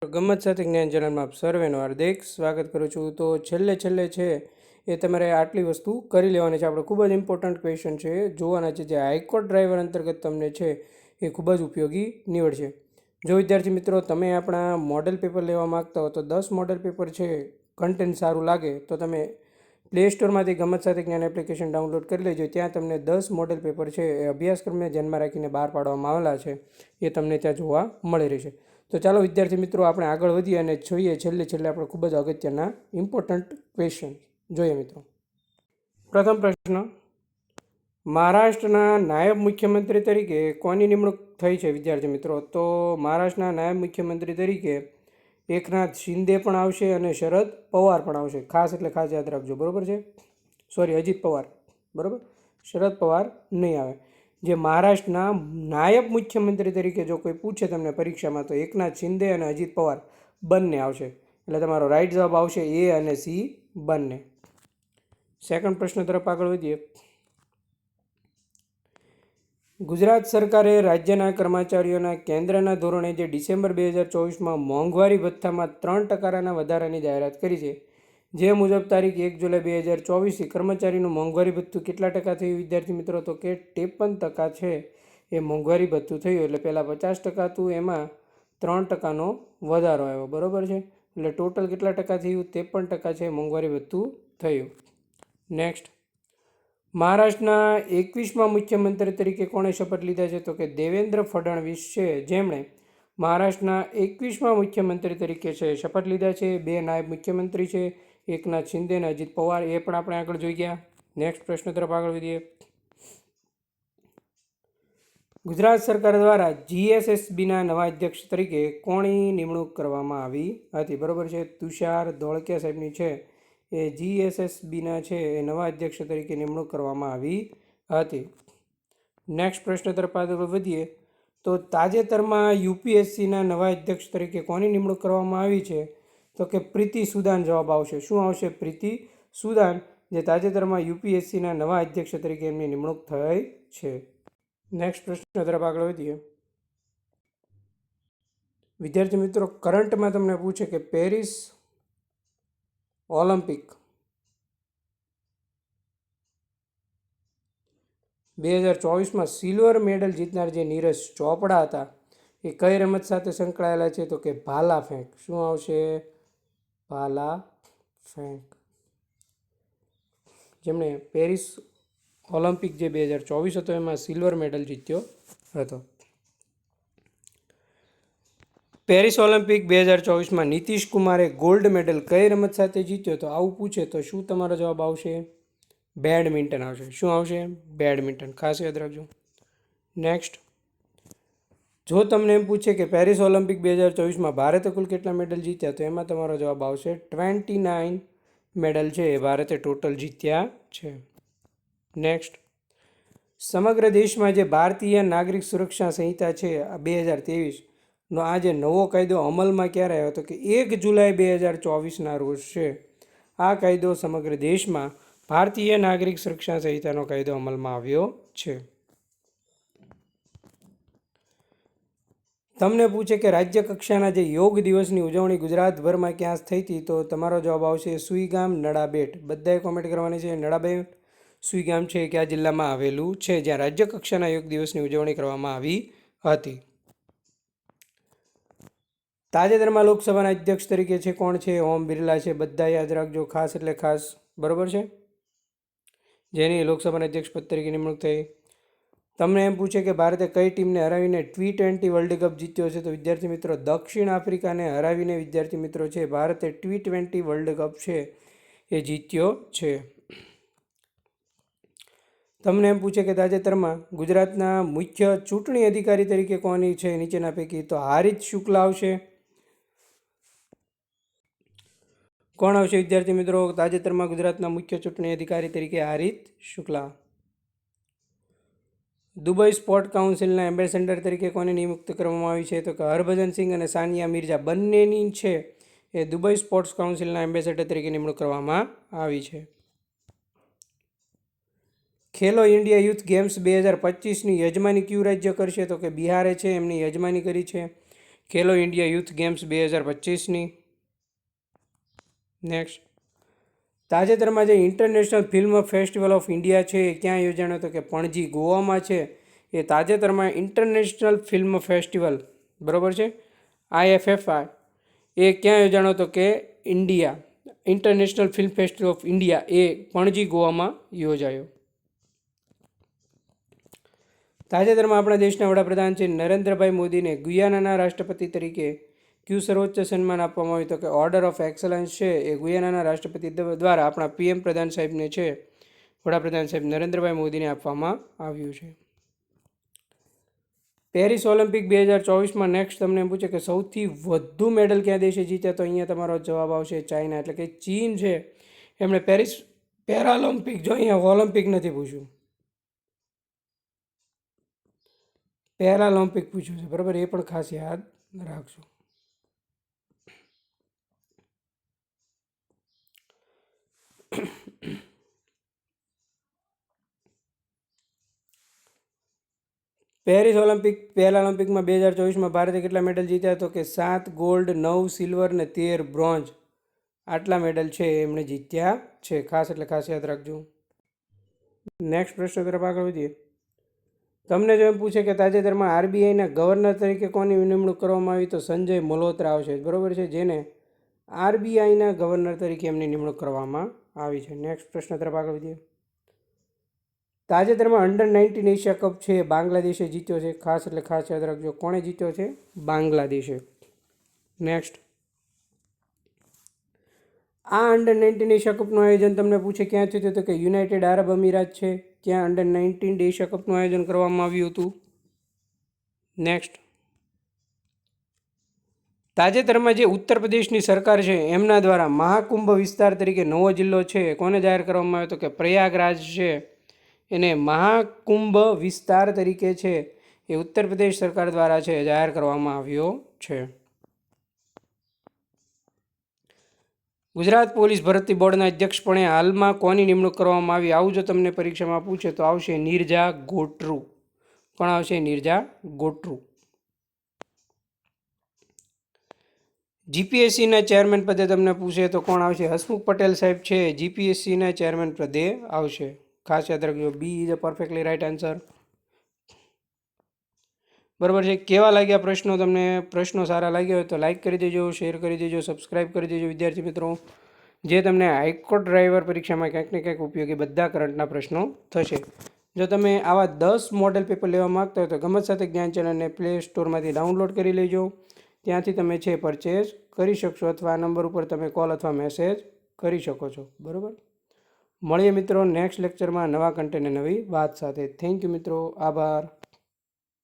ગમ્મત સાથે જ્ઞાન ચેનલમાં આપ સર્વેનું હાર્દિક સ્વાગત કરું છું. તો છેલ્લે છે એ તમારે આટલી વસ્તુ કરી લેવાની છે. આપણે ખૂબ જ ઇમ્પોર્ટન્ટ ક્વેશ્ચન છે જોવાના છે, જે હાઈકોર્ટ ડ્રાઈવર અંતર્ગત તમને છે એ ખૂબ જ ઉપયોગી નીવડશે. જો વિદ્યાર્થી મિત્રો તમે આપણા મોડેલ પેપર લેવા માગતા હો તો 10 મોડેલ પેપર છે, કન્ટેન્ટ સારું લાગે તો તમે પ્લે સ્ટોરમાંથી ગમ્મત સાથે જ્ઞાન એપ્લિકેશન ડાઉનલોડ કરી લેજો. ત્યાં તમને 10 મોડેલ પેપર છે એ અભ્યાસક્રમને ધ્યાનમાં રાખીને બહાર પાડવામાં આવેલા છે, એ તમને ત્યાં જોવા મળી રહેશે. તો ચાલો વિદ્યાર્થી મિત્રો આપણે આગળ વધીએ અને જોઈએ છેલ્લે આપણે ખૂબ જ અગત્યના ઇમ્પોર્ટન્ટ ક્વેશ્ચન જોઈએ મિત્રો. પ્રથમ પ્રશ્ન, મહારાષ્ટ્રના નાયબ મુખ્યમંત્રી તરીકે કોની નિમણૂક થઈ છે વિદ્યાર્થી મિત્રો? તો મહારાષ્ટ્રના નાયબ મુખ્યમંત્રી તરીકે એકનાથ શિંદે પણ આવશે અને શરદ પવાર પણ આવશે. ખાસ એટલે ખાસ યાદ રાખજો, બરાબર છે. સોરી, અજીત પવાર, બરાબર. શરદ પવાર નહીં આવે. જે મહારાષ્ટ્રના નાયબ મુખ્યમંત્રી તરીકે જો કોઈ પૂછે તમને પરીક્ષામાં તો એકનાથ શિંદે અને અજીત પવાર બંને આવશે. એટલે તમારો રાઈટ જવાબ આવશે એ અને સી બંને. સેકન્ડ પ્રશ્ન તરફ આગળ વધીએ. ગુજરાત સરકારે રાજ્યના કર્મચારીઓના કેન્દ્રના ધોરણે જે ડિસેમ્બર 2024માં મોંઘવારી ભથ્થામાં 3% વધારાની જાહેરાત કરી છે, જે મુજબ તારીખ 1 જુલાઈ 2024 કર્મચારીનું મોંઘવારી ભથ્થું કેટલા ટકા થયું વિદ્યાર્થી મિત્રો? તો કે 53% છે એ મોંઘવારી ભથ્થું થયું. એટલે પહેલાં 50% હતું, એમાં 3%નો વધારો આવ્યો, બરાબર છે. એટલે ટોટલ કેટલા ટકા થયું? 53% છે મોંઘવારી ભથ્થું થયું. નેક્સ્ટ, મહારાષ્ટ્રના 21મા મુખ્યમંત્રી તરીકે કોણે શપથ લીધા છે? તો કે દેવેન્દ્ર ફડણવીસ છે, જેમણે મહારાષ્ટ્રના 21મા મુખ્યમંત્રી તરીકે છે શપથ લીધા છે. 2 નાયબ મુખ્યમંત્રી છે, એકનાથ શિંદે અને અજીત પવાર, એ પણ આપણે આગળ જોઈ ગયા. નેક્સ્ટ પ્રશ્ન તરફ આગળ વધીએ. ગુજરાત સરકાર દ્વારા જીએસએસબીના નવા અધ્યક્ષ તરીકે કોની નિમણૂક કરવામાં આવી હતી? બરાબર છે, તુષાર ધોળકિયા સાહેબની છે એ જીએસએસબીના છે એ નવા અધ્યક્ષ તરીકે નિમણૂક કરવામાં આવી હતી. નેક્સ્ટ પ્રશ્ન તરફ આગળ વધીએ. તો તાજેતરમાં યુપીએસસીના નવા અધ્યક્ષ તરીકે કોની નિમણૂક કરવામાં આવી છે? તો કે પ્રીતિ સુદાન જવાબ આવશે. શું આવશે? પ્રીતિ સુદાન, જે તાજેતરમાં યુપીએસસીના નવા અધ્યક્ષ તરીકે એમની નિમણૂક થઈ છે. નેક્સ્ટ પ્રશ્ન તરફ આગળ વધીએ. વિદ્યાર્થી મિત્રો, કરંટમાં તમને પૂછે કે પેરિસ ઓલિમ્પિક 2024માં સિલ્વર મેડલ જીતનાર જે નીરજ ચોપડા હતા એ કઈ રમત સાથે સંકળાયેલા છે? તો કે ભાલા ફેંક. શું આવશે? ભાલા ફેંક. જેમણે પેરિસ ઓલિમ્પિક જે 2024 હતો એમાં સિલ્વર મેડલ જીત્યો હતો. પેરિસ ઓલિમ્પિક 2024માં નીતિશ કુમારે ગોલ્ડ મેડલ કઈ રમત સાથે જીત્યો? તો આવું પૂછે તો શું તમારો જવાબ આવશે? બેડમિન્ટન આવશે. શું આવશે? બેડમિન્ટન. ખાસ યાદ રાખજો. નેક્સ્ટ, જો તમને એમ પૂછે કે પેરિસ ઓલિમ્પિક 2024માં ભારતે કુલ કેટલા મેડલ જીત્યા? તો એમાં તમારો જવાબ આવશે 29 મેડલ છે એ ભારતે ટોટલ જીત્યા છે. નેક્સ્ટ, સમગ્ર દેશમાં જે ભારતીય નાગરિક સુરક્ષા સંહિતા છે 2023નો આ જે નવો કાયદો અમલમાં ક્યારે આવ્યો? તો કે 1 જુલાઈ 2024ના રોજ છે આ કાયદો સમગ્ર દેશમાં ભારતીય નાગરિક સુરક્ષા સંહિતાનો કાયદો અમલમાં આવ્યો છે. તમને પૂછે કે રાજ્ય કક્ષાના જે યોગ દિવસની ઉજવણી ગુજરાતભરમાં ક્યાં થઈ હતી? તો તમારો જવાબ આવશે સુઈગામ, નડાબેટ. બધાએ કોમેન્ટ કરવાની છે. નડાબેટ સુઈગામ છે કયા જિલ્લામાં આવેલું છે, જ્યાં રાજ્ય કક્ષાના યોગ દિવસની ઉજવણી કરવામાં આવી હતી. તાજેતરમાં લોકસભાના અધ્યક્ષ તરીકે છે કોણ છે? ઓમ બિરલા છે. બધા યાદ રાખજો, ખાસ એટલે ખાસ, બરાબર છે, જેની લોકસભાના અધ્યક્ષ પદ તરીકે નિમણૂક થઈ. તમને એમ પૂછે કે ભારતે કઈ ટીમને હરાવીને T20 વર્લ્ડ કપ જીત્યો છે? તો વિદ્યાર્થી મિત્રો, દક્ષિણ આફ્રિકાને હરાવીને વિદ્યાર્થી મિત્રો છે ભારતે T20 વર્લ્ડ કપ છે એ જીત્યો છે. તમને એમ પૂછે કે તાજેતરમાં ગુજરાતના મુખ્ય ચૂંટણી અધિકારી તરીકે કોની છે નીચેના પૈકી? તો હારિત શુક્લા આવશે. કોણ આવશે વિદ્યાર્થી મિત્રો તાજેતરમાં ગુજરાતના મુખ્ય ચૂંટણી અધિકારી તરીકે? Harit Shukla. Dubai sport કાઉન્સિલના ambassador તરીકે કોને નિયુક્ત કરવામાં આવી છે? તો કે હરભજન સિંહ અને સાનિયા મિર્ઝા બંનેની છે એ દુબઈ સ્પોર્ટ્સ કાઉન્સિલના એમ્બેસેડર તરીકે નિમણૂક કરવામાં આવી છે. ખેલો ઇન્ડિયા યુથ ગેમ્સ 2025ની યજમાની કયું રાજ્ય કરશે? તો કે બિહારે છે એમની યજમાની કરી છે. ખેલો ઇન્ડિયા યુથ ગેમ્સ 2025ની. નેક્સ્ટ, તાજેતરમાં જે international film festival of India છે એ ક્યાં યોજાણો હતો કે પણજી ગોવામાં છે. એ તાજેતરમાં ઇન્ટરનેશનલ ફિલ્મ ફેસ્ટિવલ, બરાબર છે, IFFI, એ ક્યાં યોજાણો હતો કે India international film festival of India એ પણજી ગોવામાં યોજાયો. તાજેતરમાં આપણા દેશના વડાપ્રધાન છે નરેન્દ્રભાઈ મોદીને ગુયાનાના રાષ્ટ્રપતિ તરીકે કયું સર્વોચ્ચ સન્માન આપવામાં આવ્યું તો કે ઓર્ડર ઓફ એક્સલન્સ છે એ ગુયાનાના રાષ્ટ્રપતિ દ્વારા આપણા PM પ્રધાન સાહેબને છે વડાપ્રધાન સાહેબ નરેન્દ્રભાઈ મોદીને આપવામાં આવ્યું છે. પેરિસ ઓલિમ્પિક 2024માં નેક્સ્ટ તમને પૂછે કે સૌથી વધુ મેડલ કયા દેશે જીત્યા, તો અહીંયા તમારો જવાબ આવશે ચાઇના, એટલે કે ચીન છે એમણે પેરિસ પેરાલિમ્પિક, જો અહીંયા ઓલિમ્પિક નથી પૂછ્યું, પેરાલિમ્પિક પૂછ્યું છે, બરાબર, એ પણ ખાસ યાદ રાખજો. પેરિસ ઓલિમ્પિક પેરાલિમ્પિકમાં 2024માં ભારતે કેટલા મેડલ જીત્યા તો કે 7 ગોલ્ડ, 9 સિલ્વર ને 13 બ્રોન્ઝ, આટલા મેડલ છે એમણે જીત્યા છે, ખાસ એટલે ખાસ યાદ રાખજો. નેક્સ્ટ પ્રશ્ન તરફ આગળ વધીએ. તમને જો એમ પૂછે કે તાજેતરમાં RBIના ગવર્નર તરીકે કોની નિમણૂક કરવામાં આવી, તો સંજય મલ્હોત્રા આવશે, બરાબર છે, જેને RBIના ગવર્નર તરીકે એમની નિમણૂક કરવામાં આવી છે. નેક્સ્ટ પ્રશ્ન તરફ આગળ વધીએ. તાજેતરમાં અંડર-19 એશિયા કપ છે બાંગ્લાદેશે જીત્યો છે, ખાસ એટલે ખાસ યાદ રાખજો, કોણે જીત્યો છે, બાંગ્લાદેશે. નેક્સ્ટ, આ અંડર-19 એશિયા કપનું આયોજન તમને પૂછે ક્યાં થયું હતું તો કે યુનાઇટેડ આરબ અમીરાત છે, ત્યાં અંડર-19 એશિયા કપનું આયોજન કરવામાં આવ્યું હતું. નેક્સ્ટ, તાજેતરમાં જે ઉત્તર પ્રદેશની સરકાર છે એમના દ્વારા મહાકુંભ વિસ્તાર તરીકે નવો જિલ્લો છે કોને જાહેર કરવામાં આવ્યો તો કે પ્રયાગરાજ છે એને મહાકુંભ વિસ્તાર તરીકે છે એ ઉત્તર પ્રદેશ સરકાર દ્વારા છે જાહેર કરવામાં આવ્યો છે. ગુજરાત પોલીસ ભરતી બોર્ડના અધ્યક્ષપણે હાલમાં કોની નિમણૂક કરવામાં આવી, આવું જો તમને પરીક્ષામાં પૂછે તો આવશે નીરજા ગોટરુ. કોણ આવશે, નીરજા ગોટરુ. GPSCના ચેરમેન પદે તમને પૂછે તો કોણ આવશે, હસમુખ પટેલ સાહેબ છે GPSCના ચેરમેન પદે આવશે, ખાસ યાદ રાખજો. B is a perfectly right answer. બરાબર છે. કેવા લાગ્યા પ્રશ્નો તમને? પ્રશ્નો સારા લાગ્યા હોય તો લાઇક કરી દેજો, શેર કરી દેજો, સબસ્ક્રાઇબ કરી દેજો વિદ્યાર્થી મિત્રો, જે તમને હાઈકોર્ટ ડ્રાઈવર પરીક્ષામાં ક્યાંક ને ક્યાંક ઉપયોગી બધા કરંટના પ્રશ્નો થશે. જો તમે આવા 10 મોડેલ પેપર લેવા માગતા હોય તો ગમત સાથે જ્ઞાન ચેનલને પ્લે સ્ટોરમાંથી ડાઉનલોડ કરી લેજો, ત્યાંથી તમે છે પરચેઝ કરી શકશો, અથવા આ નંબર ઉપર તમે કોલ અથવા મેસેજ કરી શકો છો. બરાબર, મળીએ મિત્રો નેક્સ્ટ લેક્ચરમાં નવા કન્ટેન્ટ નવી વાત સાથે. થેન્ક યુ મિત્રો, આભાર.